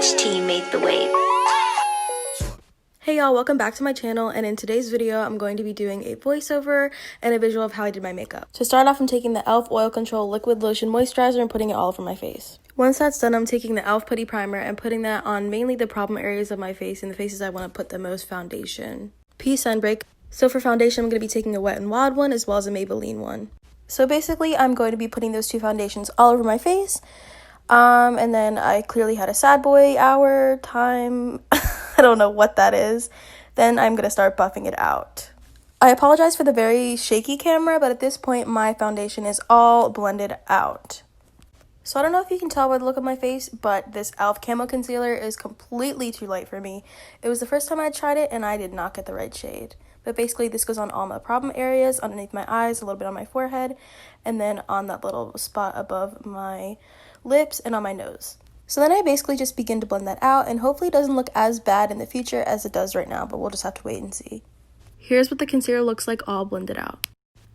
Which team made the wave? Hey y'all, welcome back to my channel, and in today's video I'm going to be doing a voiceover and a visual of how I did my makeup. To start off, I'm taking the e.l.f. Oil Control Liquid Lotion Moisturizer and putting it all over my face. Once that's done, I'm taking the e.l.f. Putty Primer and putting that on mainly the problem areas of my face and the faces I want to put the most foundation. Peace Sunbreak. So for foundation, I'm going to be taking a Wet n Wild one as well as a Maybelline one. So basically, I'm going to be putting those two foundations all over my face. And then I clearly had a sad boy hour time. I don't know what that is. Then I'm going to start buffing it out. I apologize for the very shaky camera, but at this point my foundation is all blended out. So I don't know if you can tell by the look of my face, but this e.l.f. Camo Concealer is completely too light for me. It was the first time I tried it and I did not get the right shade. But basically this goes on all my problem areas, underneath my eyes, a little bit on my forehead, and then on that little spot above my lips and on my nose. So then I basically just begin to blend that out, and hopefully it doesn't look as bad in the future as it does right now, but we'll just have to wait and see. Here's what the concealer looks like all blended out.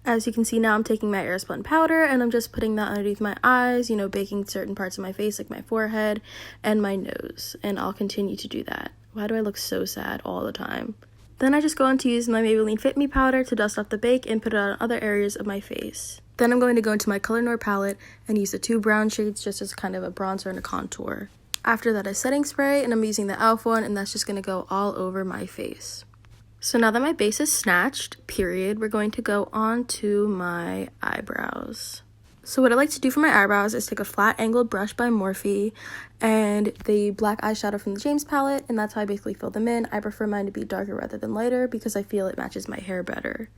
As you can see now, I'm taking my Airspun powder and I'm just putting that underneath my eyes, you know, baking certain parts of my face like my forehead and my nose, and I'll continue to do that. Why do I look so sad all the time? Then I just go on to use my Maybelline Fit Me powder to dust off the bake and put it on other areas of my face. Then I'm going to go into my Color Noir palette and use the two brown shades just as kind of a bronzer and a contour. After that, a setting spray, and I'm using the e.l.f. one, and that's just going to go all over my face. So now that my base is snatched, period, we're going to go on to my eyebrows. So what I like to do for my eyebrows is take a flat angled brush by Morphe and the black eyeshadow from the James palette, and that's how I basically fill them in. I prefer mine to be darker rather than lighter because I feel it matches my hair better.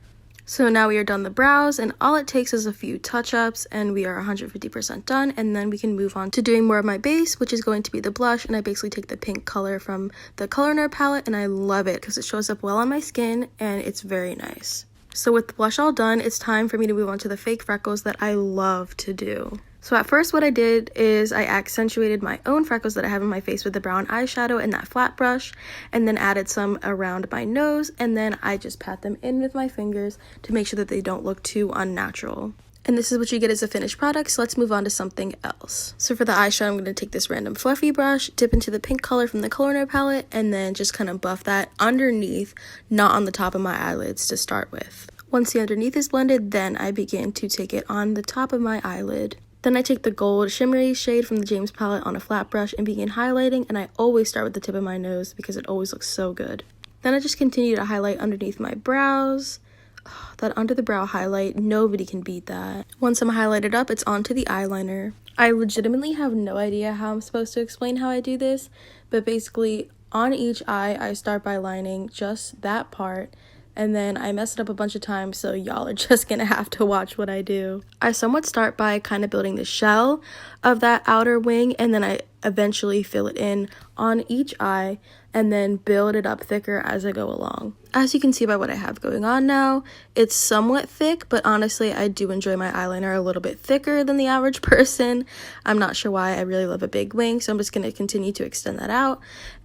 So now we are done the brows, and all it takes is a few touch-ups and we are 150% done, and then we can move on to doing more of my base, which is going to be the blush. And I basically take the pink color from the Color Noir palette, and I love it because it shows up well on my skin and it's very nice. So with the blush all done, it's time for me to move on to the fake freckles that I love to do. So at first what I did is I accentuated my own freckles that I have in my face with the brown eyeshadow and that flat brush, and then added some around my nose, and then I just pat them in with my fingers to make sure that they don't look too unnatural. And this is what you get as a finished product, so let's move on to something else. So for the eyeshadow, I'm going to take this random fluffy brush, dip into the pink color from the Color Noir palette, and then just kind of buff that underneath, not on the top of my eyelids to start with. Once the underneath is blended, then I begin to take it on the top of my eyelid. Then I take the gold shimmery shade from the James palette on a flat brush and begin highlighting, and I always start with the tip of my nose because it always looks so good. Then I just continue to highlight underneath my brows. Oh, that under the brow highlight, nobody can beat that. Once I'm highlighted up, it's on to the eyeliner. I legitimately have no idea how I'm supposed to explain how I do this, but basically on each eye, I start by lining just that part, and then I mess it up a bunch of times, so y'all are just gonna have to watch what I do. I somewhat start by kind of building the shell of that outer wing, and then I eventually fill it in on each eye and then build it up thicker as I go along. As you can see by what I have going on now, it's somewhat thick, but honestly I do enjoy my eyeliner a little bit thicker than the average person. I'm not sure why. I really love a big wing, so I'm just going to continue to extend that out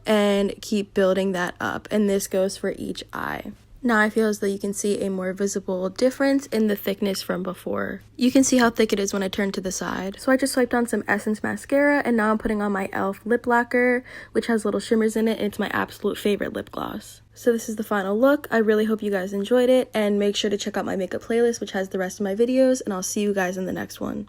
and keep building that up, and this goes for each eye. Now I feel as though you can see a more visible difference in the thickness from before. You can see how thick it is when I turn to the side. So I just swiped on some Essence mascara, and now I'm putting on my e.l.f. lip lacquer, which has little shimmers in it, and it's my absolute favorite lip gloss. So this is the final look. I really hope you guys enjoyed it, and make sure to check out my makeup playlist, which has the rest of my videos, and I'll see you guys in the next one.